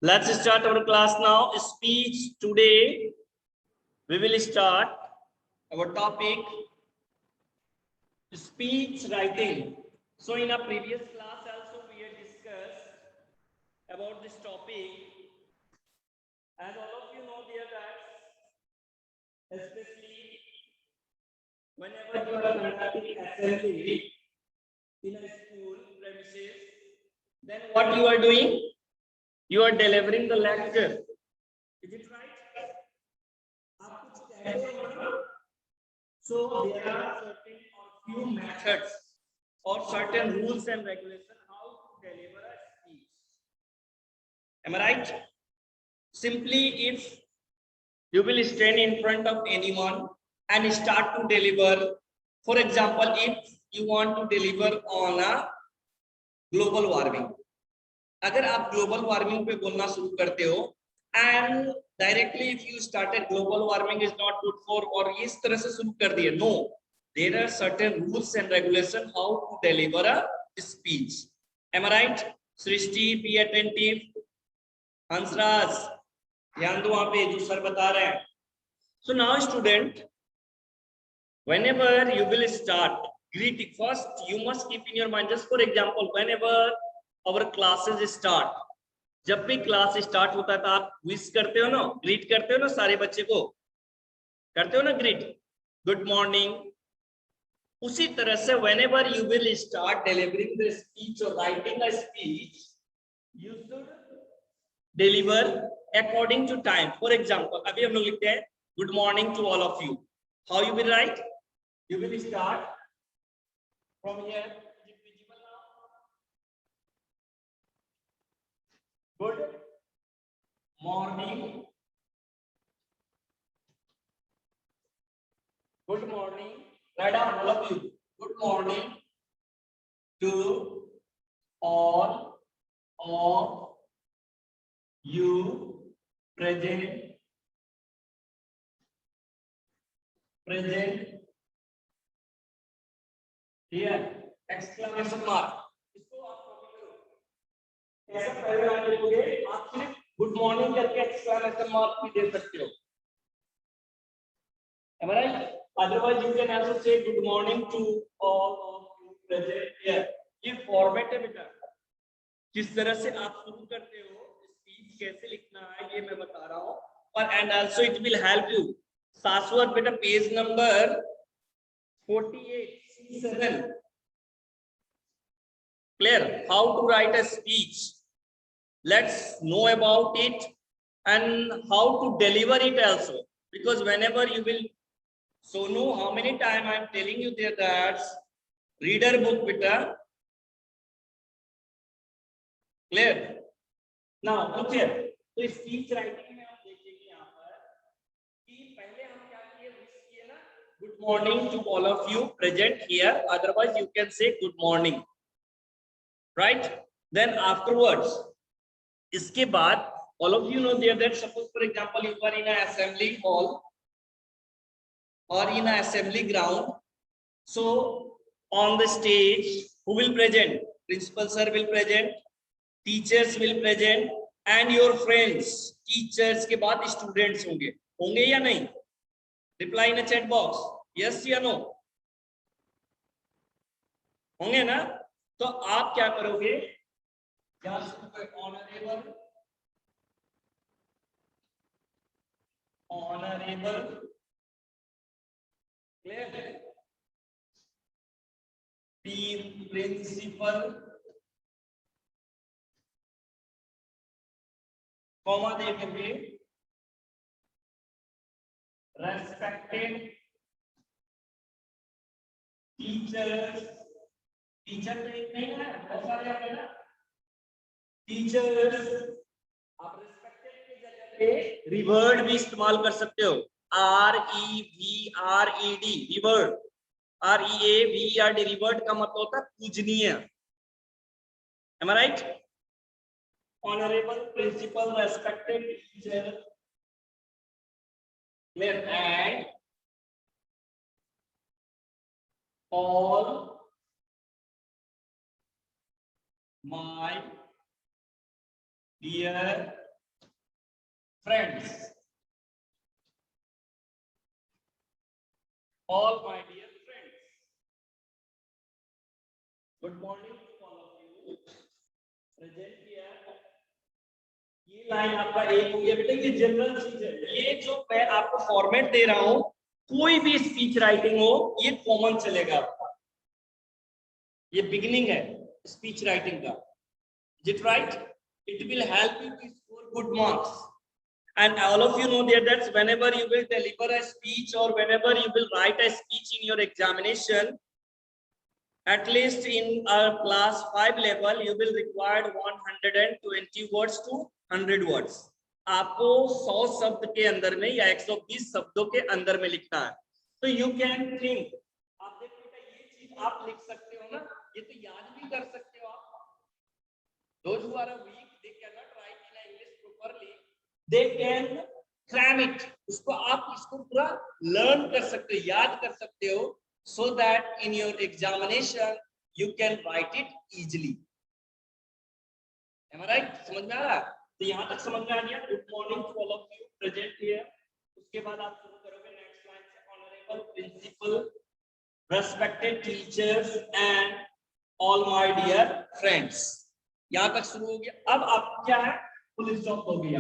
Let's start our class now. Speech. Today we will start our topic speech writing. So in a previous class also we had discussed about this topic, and all of you know dear that especially whenever you are conducting assembly in a school premises, then what you are doing? You are delivering the lecture. Is it right? So there are certain or few methods or certain rules and regulations how to deliver a speech. Am I right? Simply, if you will stand in front of anyone and start to deliver, for example, if you want to deliver on a global warming, अगर आप global warming पे बोलना शुरू करते हो and directly if you started global warming is not good for, और इस तरह से शुरू कर दिए, no, there are certain rules and regulation how to deliver a speech. Am I right? Srishti, be attentive. Hansraj, ध्यान दो वहां पे जो सर बता रहे हैं. So now student, whenever you will start greeting, first you must keep in your mind, just for example, whenever our classes start, जब भी क्लास स्टार्ट होता है तो आप विश करते हो ना, ग्रीट करते हो ना, सारे बच्चे को करते हो ना ग्रीट, गुड मॉर्निंग. उसी तरह से whenever you will start delivering the speech or writing a speech, you should deliver according to time. For example, अभी हम लोग लिखते हैं good morning to all of you. How you will write? You will start from here. Is it visible now? Good morning. Good morning. Write down, all of you. Good morning to all of you present here. Exclamation mark. इसको आप copy करो. ऐसा पहले आप लिखोगे, आप सिर्फ good morning करके एक्सक्लेमेशन मार्क भी दे सकते हो. Am I right? Otherwise, you can also say good morning to all of you present here. ये फॉर्मेट है बेटा. किस तरह से आप शुरू करते हो, स्पीच कैसे लिखना है, ये मैं बता रहा हूँ. और and also it will help you. शाश्वत बेटा, page number 48C7. Clear? How to write a speech. Let's know about it and how to deliver it also. Because whenever you will, so know how many time I am telling you there that reader book beta. Clear? Now look here. तो speech writing में हम देखेंगे यहाँ पर कि पहले हम क्या किए, विश किए ना, good morning to all of you present here. Otherwise you can say good morning. Right? Then afterwards, इसके बाद all of you know there that suppose for example you are in an assembly hall or in an assembly ground. So on the stage who will present? Principal sir will present, teachers will present, and your friends. Teachers के बाद students होंगे या नहीं? Reply in a chat box, yes या no. होंगे ना? तो आप क्या करोगे, ऑनरेबल प्रिंसिपल, कॉमा देखेंगे, रेस्पेक्टेड टीचर्स. टीचर तो एक नहीं है, बहुत सारे हैं ना टीचर्स. आप रिस्पेक्टेड की जगह पे रिवर्ड भी इस्तेमाल कर सकते हो. REVRED, revered. REAVERD, रिवर्ड का मतलब होता है पूजनीय. Am I right? Honorable principal, respected teacher, and all my dear friends, all my dear friends, good morning to all of you present here. ये लाइन आपका एक हो गया बेटा, ये जनरल चीज है। ये जो मैं आपको फॉर्मेट दे रहा हूं, कोई भी स्पीच राइटिंग हो, ये कॉमन चलेगा आपका। ये बिगिनिंग है स्पीच राइटिंग का। Is it right? It will help you to score good marks. And all of you know that whenever you will deliver a speech or whenever you will write a speech in your examination, at least in our class 5 level, you will require 120 words to 100 words. आपको 100 शब्द के अंदर में या 120 शब्दों के अंदर में लिखना है। तो यू कैन थिंक, आप देखो ये चीज आप लिख सकते हो ना, ये तो याद भी कर सकते हो आप। Those who are weak, they cannot write in English properly. They can cram it. उसको आप इसको पूरा learn कर सकते हो, याद कर सकते हो, so that in your examination you can write it easily. Am I right? समझ में आ रहा? तो यहाँ तक समझ में आ गया। Good morning to all of you present here. उसके बाद आप शुरू करोगे next line से, honorable principal, respected teachers and all my dear friends. यहां तक शुरू हो गया। अब आप क्या है, फुल स्टॉप हो गया।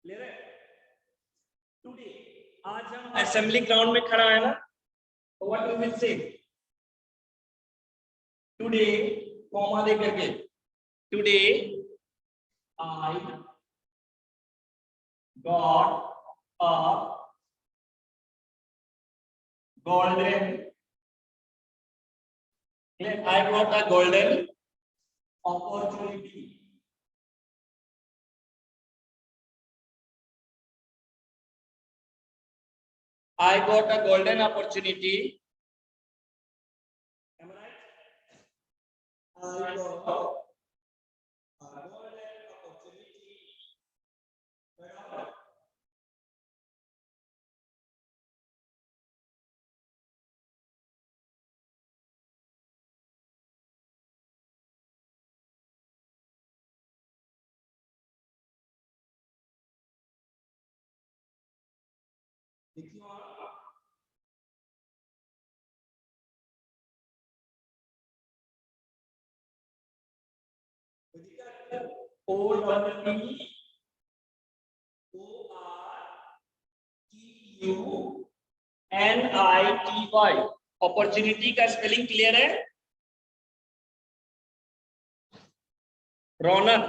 ले रहे टुडे, आज हम असेंबली ग्राउंड में खड़ा है ना, तो what we will say today, comma दे करके, today I got a golden, I got a golden opportunity. I got a golden opportunity. Am I right? I got a golden opportunity. OPPORTUNITY, opportunity का spelling clear है? रौनक,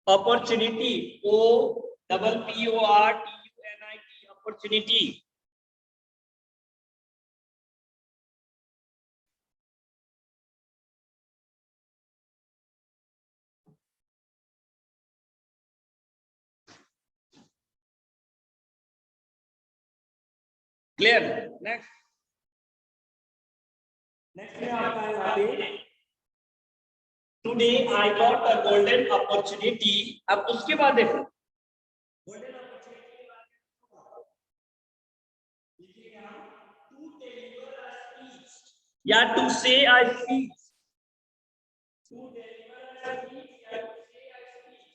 opportunity, OPPORTUNIT, opportunity. Clear? Next में आपका यहाँ पे today I got a golden opportunity. अब उसके बाद देखो गोल्डन अपॉर्चुनिटी के बाद लिखिएगा टू डिलीवर अ स्पीच या टू से a speech, to deliver a speech या टू से a speech.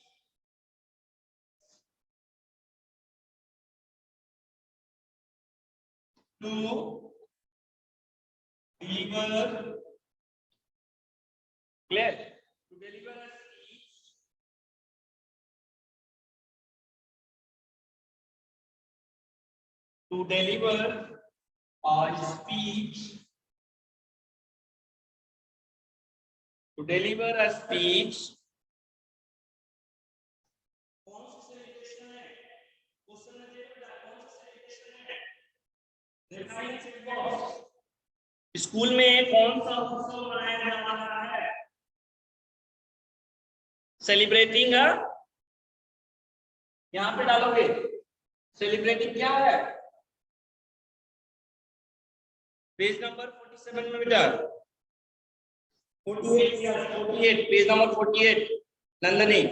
To deliver, clear, to deliver a speech, to deliver a speech, to deliver a speech। कौन सी celebration है? Question में दे रहा कौन सी celebration है? रिफाइन से बॉस, स्कूल में कौन सा उत्सव मनाया जा रहा है? सेलिब्रेटिंग, यहां पे डालोगे सेलिब्रेटिंग क्या है? पेज नंबर 47 में बेटा, 48 या 48, पेज नंबर 48 नंदनी।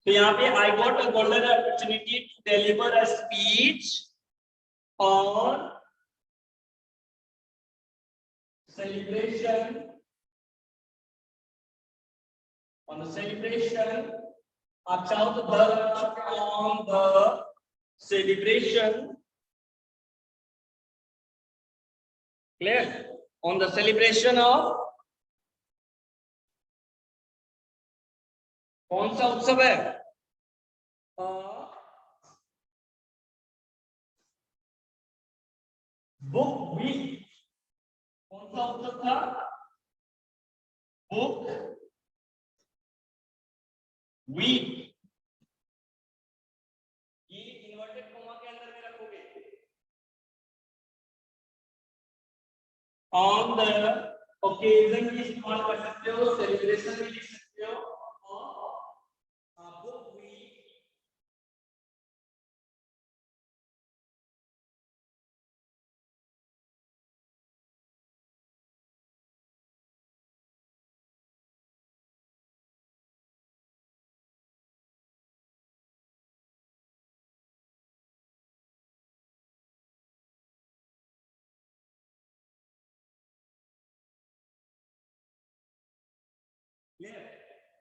तो यहाँ पे I got a golden opportunity to deliver a speech on celebration on the celebration. आप चाहो तो the लगा सकते हो on the celebration. Clear? On the celebration of कौन सा उत्सव है? Book week. कौन सा उत्सव था? Book week. ये इन्वर्टेड कॉमा के अंदर में रखोगे. ऑन द ओकेजन भी इस्तेमाल कर सकते हो, सेलिब्रेशन भी लिख सकते हो, और बुक वीक.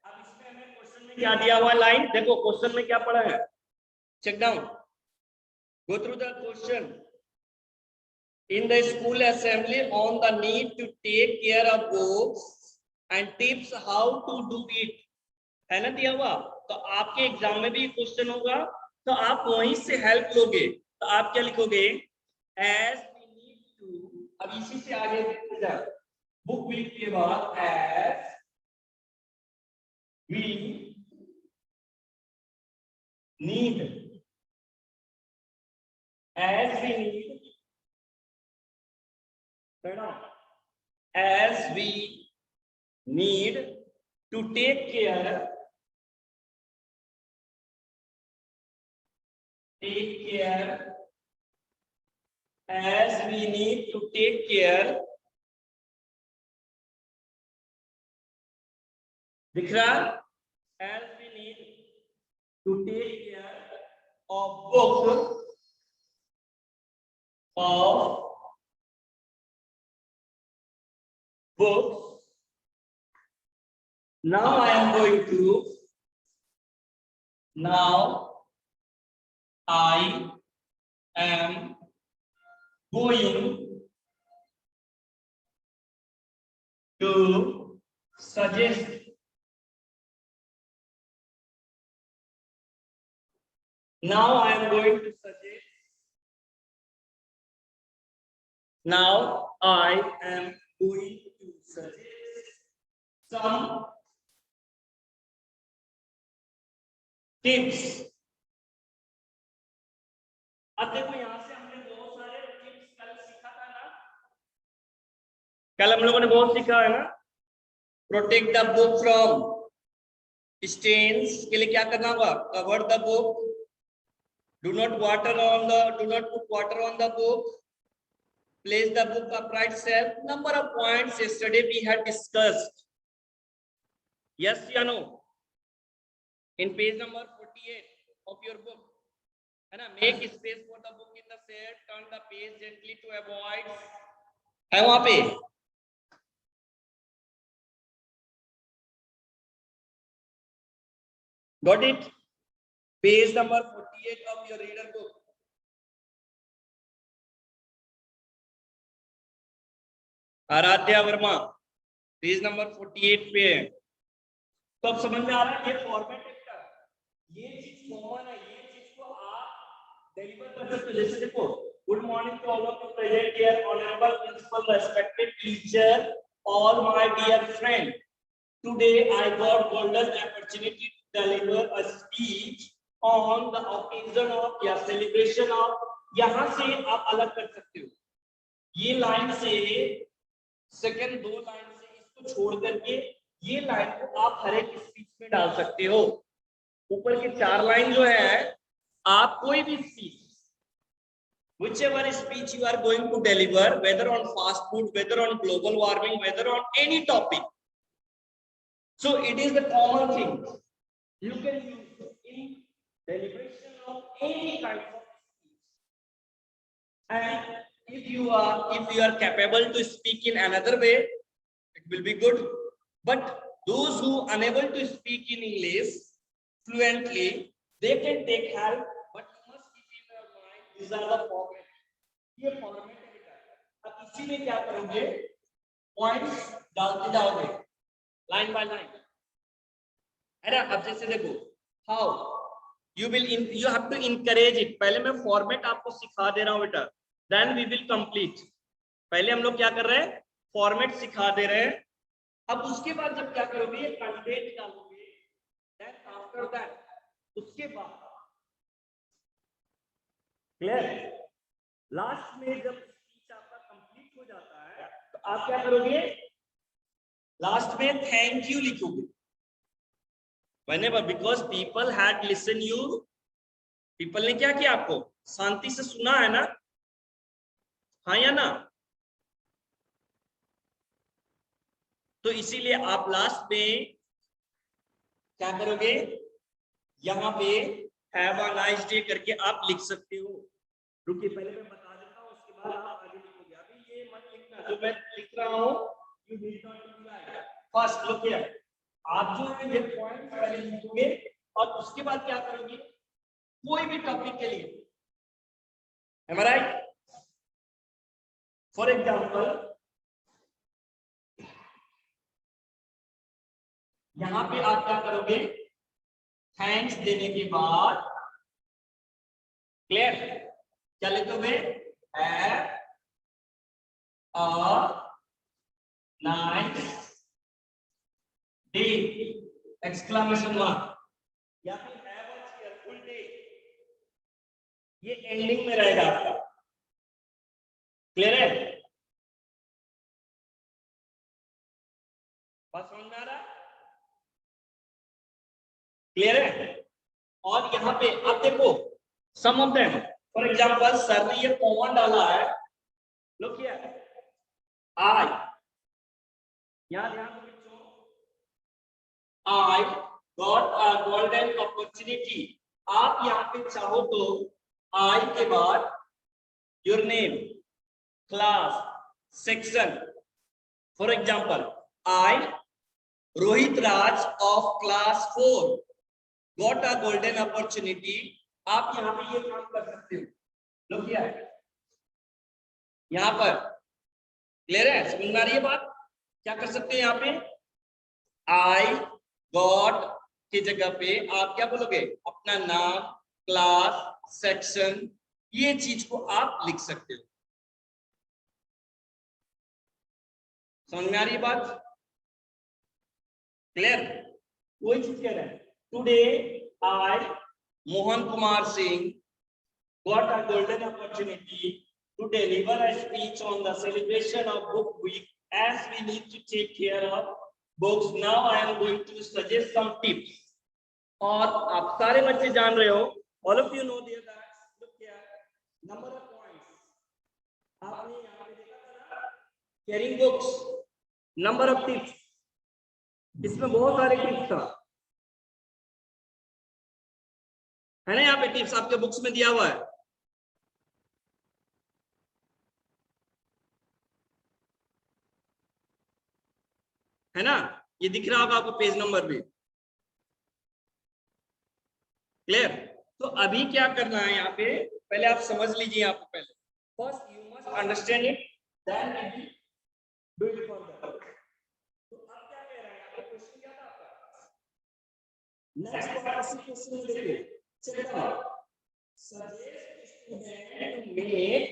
अब इसमें हमें क्वेश्चन में क्या दिया हुआ लाइन देखो. क्वेश्चन में क्या पढ़ा है? Check down. Go through the question. In the school assembly on the need to take care of books and tips how to do it. है ना दिया हुआ. तो आपके एग्जाम में भी क्वेश्चन होगा, तो आप वहीं से हेल्प लोगे. तो आप क्या लिखोगे? As we need to. अब इसी से आगे बुक वीक के बाद as we need. As we need. As we need to take care as we need to take care. दिख रहा? As we need to take care of books. Now I am going to suggest Now I am going to suggest some tips. अब देखो यहां से हमने बहुत सारे tips कल सीखा था ना. कल हम लोगों ने बहुत सीखा है ना. Protect the book from stains के लिए क्या करना होगा? Cover the book. Do not put water on the book. Place the book upright shelf. Number of points yesterday we had discussed. Yes or no? In page number 48 of your book. है ना? Make space for the book in the shelf. Turn the page gently to avoid. है वहां पे? Got it? Page number 48 of your reader book. Aaradhya Verma page number 48 पे है. तो अब समझ में आ रहा है ये फॉर्मेट का. ये चीज कॉमन है. ये चीज को आप डिलीवर कर सकते हो. जैसे देखो, good morning to all of you present here, honourable principal, respected teacher, all my dear friend. Today I got golden opportunity to deliver a speech on the occasion of या सेलिब्रेशन ऑफ. यहां से आप अलग कर सकते हो. ये line से सेकंड दो लाइन से इसको छोड़ करके ये लाइन को आप हर एक स्पीच में डाल सकते हो. ऊपर के चार लाइन जो है, आप कोई भी speech, whichever speech you are going to deliver, whether on fast food, whether on global warming, whether on any topic, so it is the common thing you can use in deliberation of any kind of speech. And if you are capable to speak in another way, it will be good. But Those who unable to speak in English fluently, they can take help, but you must keep in your mind these are the format. ये format है बेटा। अब इसी में क्या करोगे, points डालते जाओगे लाइन बाय लाइन, है ना। अब जैसे देखो, how you have to encourage it. पहले मैं फॉर्मेट आपको सिखा दे रहा हूं बेटा, देन वी विल कंप्लीट। पहले हम लोग क्या कर रहे हैं, फॉर्मेट सिखा दे रहे हैं। अब उसके बाद जब क्या करोगे, ये कंटेंट डालोगे, देन आफ्टर दैट उसके बाद क्लियर, लास्ट में जब स्पीच आपका कंप्लीट हो जाता है तो आप क्या करोगे, लास्ट में थैंक यू लिखोगे। Whenever, because people had listened you, people ने क्या किया, आपको शांति से सुना है ना, हाँ या ना। तो इसीलिए आप लास्ट में क्या करोगे, यहाँ पे हैव अ नाइस डे करके आप लिख सकते हो। रुकिए पहले मैं बता देता हूँ, उसके बाद आप आगे लिखोगे। अभी ये मत लिखना जो मैं लिख रहा हूँ, you need not do that. First look here, आप जो है ये पॉइंट पहले लिखोगे और उसके बाद क्या करोगे, कोई भी टॉपिक के लिए, am I right? For example यहां पे आप क्या करोगे, थैंक्स देने के बाद क्लियर क्या लिखोगे, have a nice day exclamation mark, या फिर हैव अ चीयरफुल डे, ये एंडिंग में रहेगा आपका। क्लियर है, बात समझ में आ रहा है, क्लियर है। और यहाँ पे आप देखो some of them, for example sir ने ये कॉमन डाला है, लुक हियर, आई, यहां ध्यान दो बच्चों, आई गॉट अ गोल्डन अपॉर्चुनिटी। आप यहाँ पे चाहो तो आई के बाद your name, class, section, for example I Rohit Raj of class 4 got a golden opportunity. आप यहाँ पे ये काम कर सकते हो, लोग क्या है यहाँ पर, क्लियर है, समझ में आ रही है बात। क्या कर सकते हैं यहाँ पे, आई गॉट की जगह पे आप क्या बोलोगे, अपना नाम, क्लास, सेक्शन, ये चीज को आप लिख सकते हो। समझ में आ रही है बात, क्लियर। वही चीज कह रहे हैं, today I Mohan Kumar Singh got a golden opportunity to deliver a speech on the celebration of book week. As we need to take care of books, now I am going to suggest some tips. और आप सारे बच्चे जान रहे हो, all of you know dear that, look here, number of points आपने यहाँ पे देखा था ना, carrying books, number of tips, इसमें बहुत सारे टिप्स था, है ना। यहाँ पे टिप्स आपके बुक्स में दिया हुआ है ना, ये दिख रहा होगा आपको पेज नंबर भी, क्लियर। तो अभी क्या करना है यहाँ पे, पहले आप समझ लीजिए यहाँ पे, पहले first you must understand it, then we will do it further. तो अब क्या कह रहा है, यहाँ पे क्वेश्चन क्या था आपका, नेक्स्ट पार्ट इसी क्वेश्चन में देखिए, check it out, suggest student to make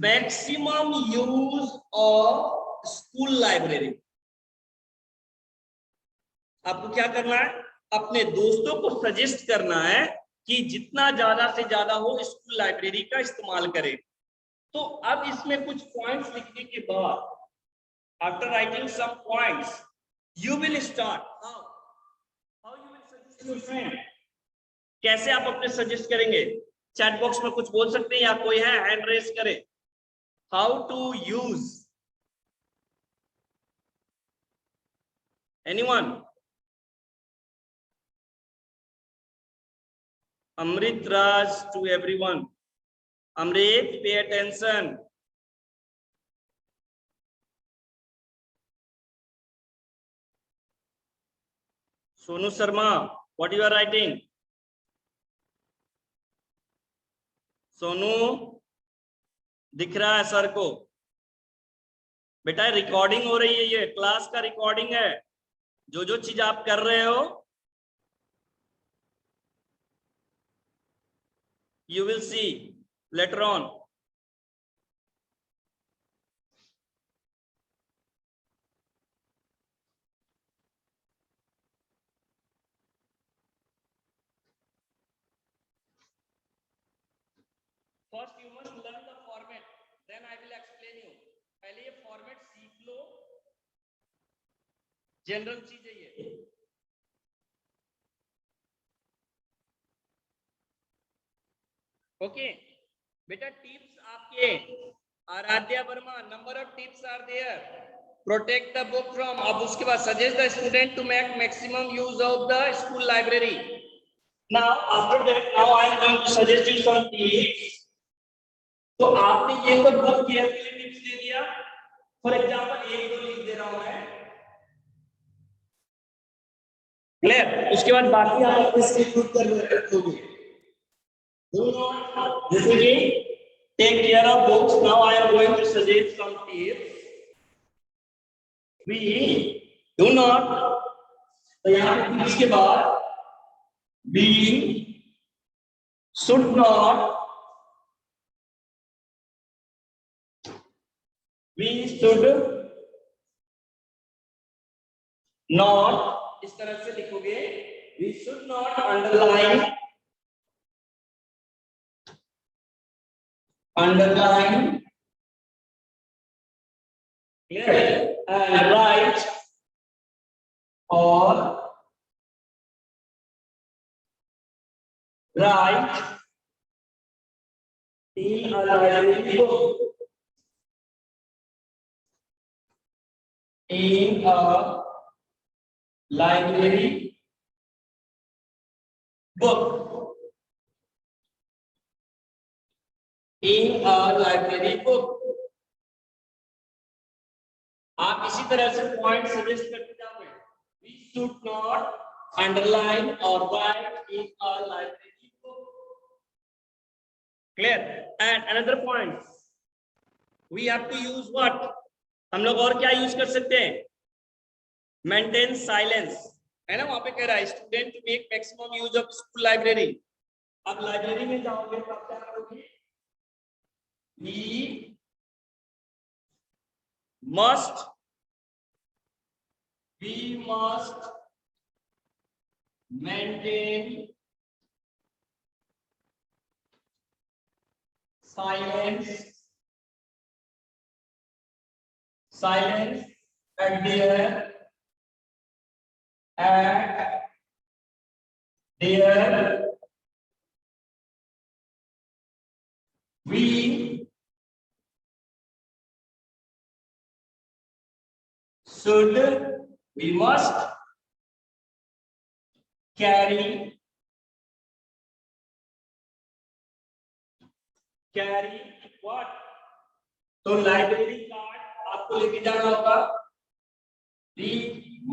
maximum use of school library. आपको क्या करना है, अपने दोस्तों को सजेस्ट करना है कि जितना ज्यादा से ज्यादा हो स्कूल लाइब्रेरी का इस्तेमाल करें। तो अब इसमें कुछ पॉइंट्स लिखने के बाद, after writing some points, you will start how you will suggest your friend. कैसे आप अपने सजेस्ट करेंगे, चैट बॉक्स में कुछ बोल सकते हैं, या कोई है हैंड रेज करे, how to use, anyone? Amrit Raj to everyone. Amrit, pay attention. Sonu Sharma, what you are writing? Sonu दिख रहा है सर को? बेटा रिकॉर्डिंग हो रही है, ये क्लास का रिकॉर्डिंग है। जो जो चीज आप कर रहे हो you will see later on. First you must learn the format, then I will explain you. पहले ये फॉर्मेट सीख लो, जनरल चीज है ये। ओके बेटा, टिप्स आपके Aaradhya Verma, number of tips are there. Protect the book from, अब उसके बाद suggest the student to make maximum use of the school library. Now after that, now I am going to suggest you some tips. तो आपने ये तो बहुत carefully tips दे दिया। For example एक दो लिख दे रहा हूं मैं, क्लियर? उसके बाद बाकी आप अपने से खुद कर रखोगे। Do not, जैसे कि take care of books. Now I am going to suggest some tips. We do not, तो यहाँ पे tips के बाद we should not, we should not, इस तरह से लिखोगे, we should not underline clear and write or write in a library book, in a library book, in a library book। आप इसी तरह से पॉइंट सजेस्ट करते जाओगे। We should not underline or write in a library book. Clear? And another point, we have to use what? हम लोग और क्या यूज कर सकते हैं? Maintain silence, है ना? वहां पे कह रहा है student to make maximum use of school library. अब लाइब्रेरी में जाओगे तो आप क्या करोगे? We must maintain silence at their we must carry what? तो लाइब्रेरी कार्ड आपको लेके जाना होगा। We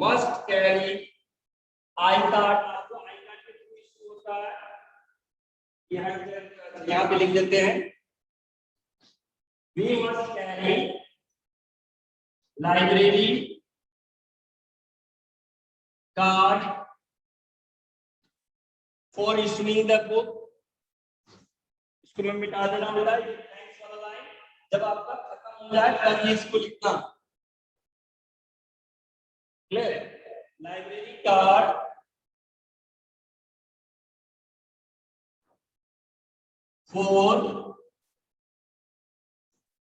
must carry I card, आपको आई कार्ड के थ्रू इशू होता है, यहाँ पे लिख देते हैं। We must carry library card for issuing the book। इसको मैं मिटा दे रहा हूँ बेटा, ये थैंक्स वाला लाइन जब आपका खत्म हो जाए तब इसको लिखना। Clear? Library card for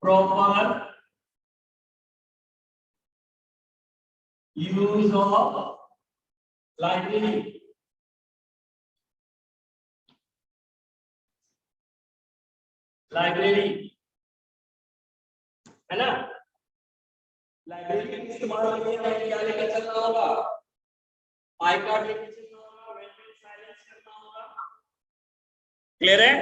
proper use of library। Library है ना? लाइब्रेरी के इस्तेमाल के लिए हमें क्या लेके चलना होगा? आई कार्ड लेके चलना होगा, मेंटेन साइलेंस करना होगा। क्लियर है?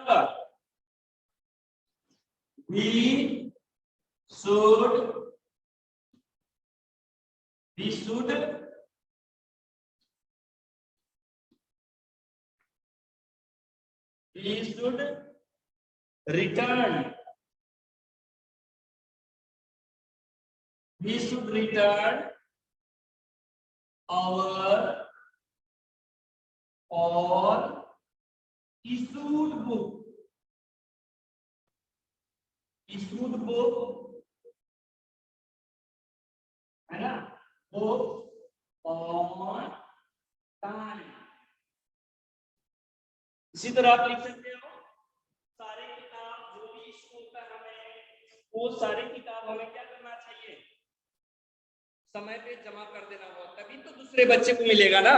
number. We should return. We should return our or issued book. Issued book है ना, book on time. इसी तरह आप लिख सकते हो सारे किताब जो भी इशू होता है हमें, वो सारे किताब हमें क्या करना चाहिए, समय पे जमा कर देना होगा, तभी तो दूसरे बच्चे को मिलेगा ना।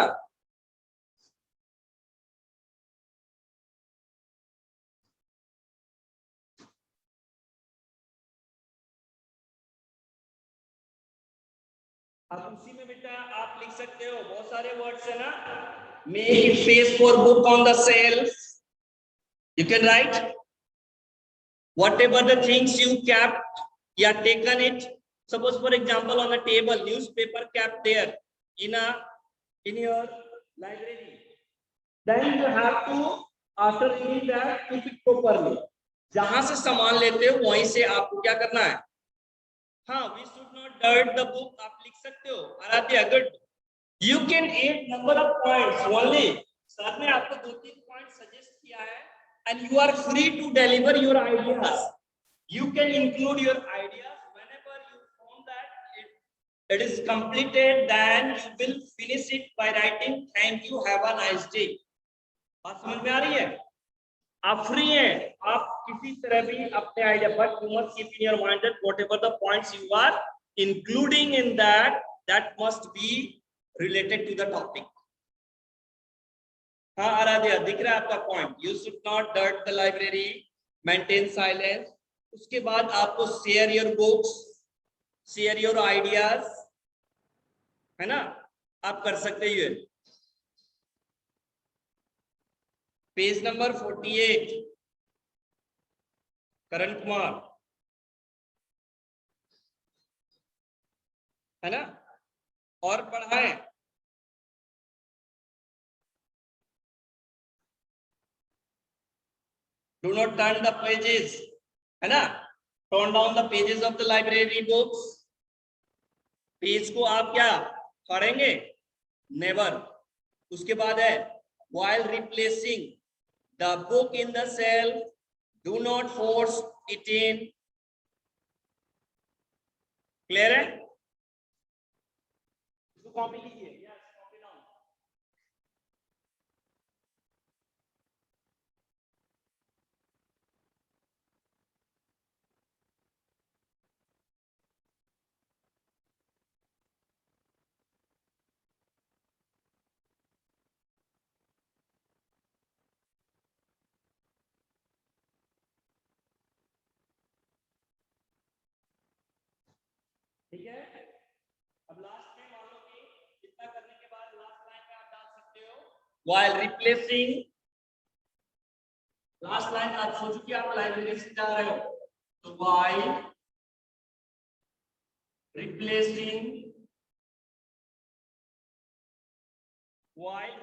अब उसी में बेटा आप लिख सकते हो, बहुत सारे वर्ड्स है ना, make space for book on the shelf. You can write whatever the things you kept, you have taken it. Suppose for example on the table, newspaper kept there in your library. Then you have to, after reading that, keep it properly. जहां से सामान लेते हो वहीं से आपको क्या करना है, हाँ, we should not dirt the book आप लिख सकते हो। Aaradhya, good. You can add number of points only. Sir ने आपको 2-3 पॉइंट सजेस्ट किया है, and you are free to deliver your ideas. You can include your ideas whenever you found that it is completed. Then you will finish it by writing thank you, have a nice day. बात समझ में आ रही है? आप free हैं, आप किसी तरह भी अपने idea, but you must keep in your mind that whatever the points you are including in that must be related to the topic. हाँ आराध्या, दिख रहा है आपका point, you should not dirt the library, maintain silence. उसके बाद आपको share your books, share your ideas, है ना, आप कर सकते हैं। पेज नंबर 48, करण कुमार, है ना, और पढ़ाएं। Do not turn the pages, है ना, turn down the pages of the library books. Page को आप क्या फाड़ेंगे, नेवर। उसके बाद है while replacing the book in the shelf, do not force it in. Clear है? इसको कॉपी कीजिए, यस कॉपी डाउन। ठीक है, अब लास्ट में मान लो कि इतना करने के बाद लास्ट लाइन में आप डाल सकते हो while replacing, लास्ट लाइन आप सोचो कि आप लाइब्रेरी से जा रहे हो, तो while replacing, while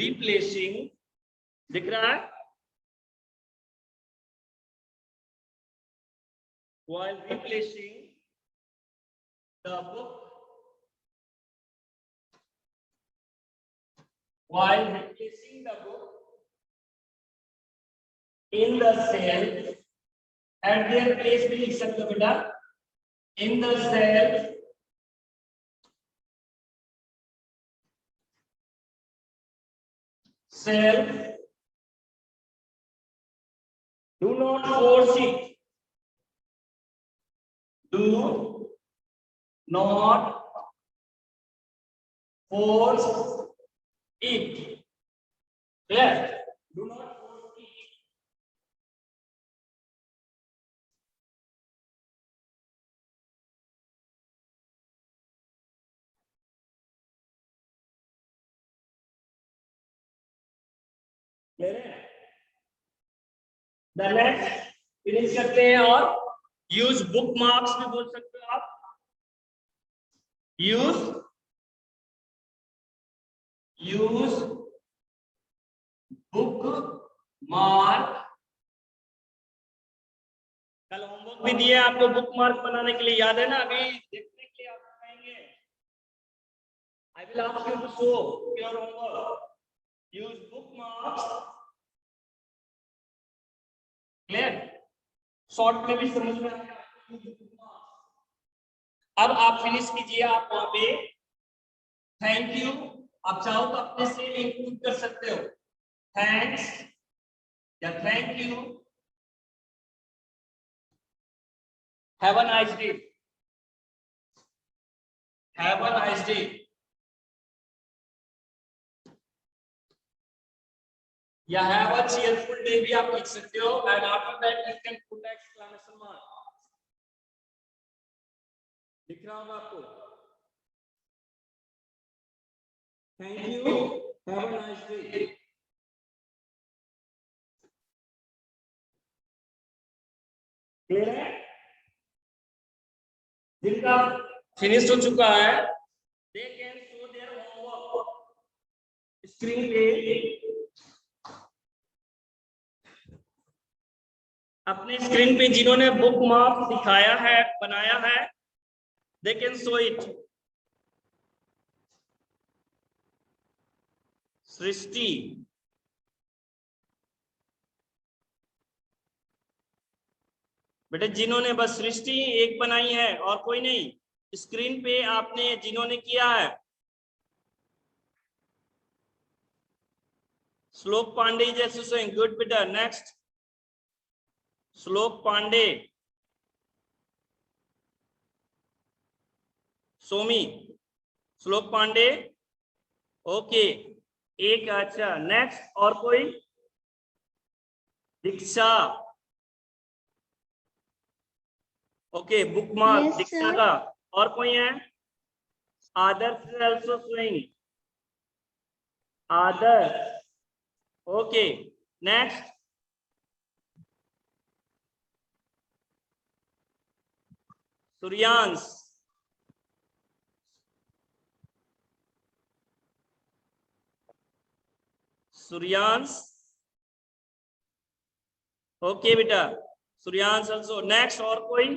replacing, दिख रहा है, while replacing the book, while replacing the book in the shelf, at their place भी लिख सकते हो बेटा, in the shelf, do not force it, do not force it, yes, do not force it. Clear है? The next finish करते हैं। और use book marks भी बोल सकते हो आप। Use book mark. कल होमवर्क भी दिए आपको बुक मार्क बनाने के लिए, याद है ना? अभी देखने के लिए आप कहेंगे I will ask you to show your homework. Use book marks. Clear? Short में भी समझ में आएगा। अब आप फिनिश कीजिए। आप वहां पे थैंक यू, आप चाहो तो अपने से इंक्लूड कर सकते हो। थैंक्स या thank you, have a nice day, have a nice day, या हैव अ चीयरफुल डे भी आप लिख सकते हो। And after that you can put exclamation mark. दिख रहा होगा आपको? Thank you, have a nice day. Clear है? जिनका फिनिश हो चुका है they can show their homework screen पे। अपने स्क्रीन पे जिन्होंने बुक मार्क दिखाया है, बनाया है, दे कैन शो इट। सृष्टि, बेटे जिन्होंने बस सृष्टि एक बनाई है और कोई नहीं। स्क्रीन पे आपने जिन्होंने किया है, Shlok Pandey is also showing. Good बेटा। नेक्स्ट श्लोक पांडे, सोमी, श्लोक पांडे, ओके एक। अच्छा नेक्स्ट और कोई? Diksha, okay book mark Yes, Diksha sir. का। और कोई है? Adarsh is also showing. Adarsh, okay next Suryansh, Suryansh, okay बेटा सूर्यांश आल्सो। नेक्स्ट और कोई?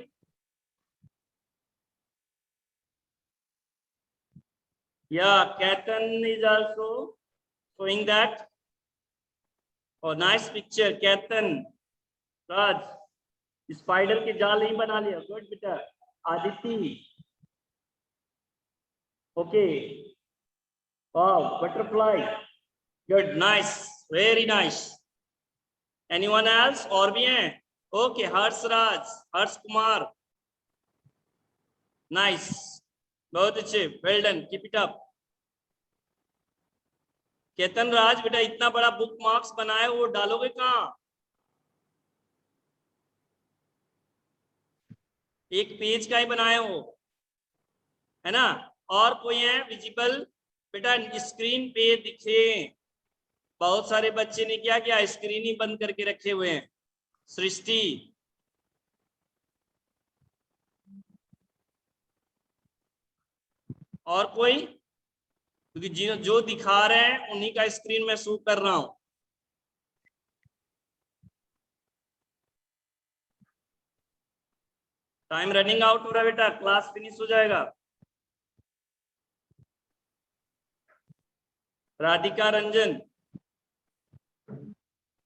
या Ketan is also showing that। और nice picture Ketan. Raj spider के जाल नहीं बना लिया। गुड बेटा। Aditi, okay wow butterfly, good nice very nice. Anyone else? और भी हैं? ओके हर्षराज, हर्ष कुमार, नाइस बहुत अच्छे, well done, keep it up. Ketan Raj बेटा इतना बड़ा बुक मार्क्स बनाए वो डालोगे कहाँ? एक पेज का ही बनाए हो है ना? और कोई है विजिबल? बेटा स्क्रीन पे दिखे। बहुत सारे बच्चे ने क्या किया, स्क्रीन ही बंद करके रखे हुए हैं। सृष्टि, और कोई? क्योंकि जो दिखा रहे हैं उन्हीं का स्क्रीन में शो कर रहा हूं। टाइम रनिंग आउट हो रहा है बेटा, क्लास फिनिश हो जाएगा। राधिका रंजन,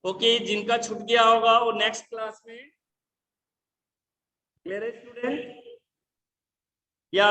ओके जिनका छूट गया होगा वो नेक्स्ट क्लास में। क्लियर है स्टूडेंट? या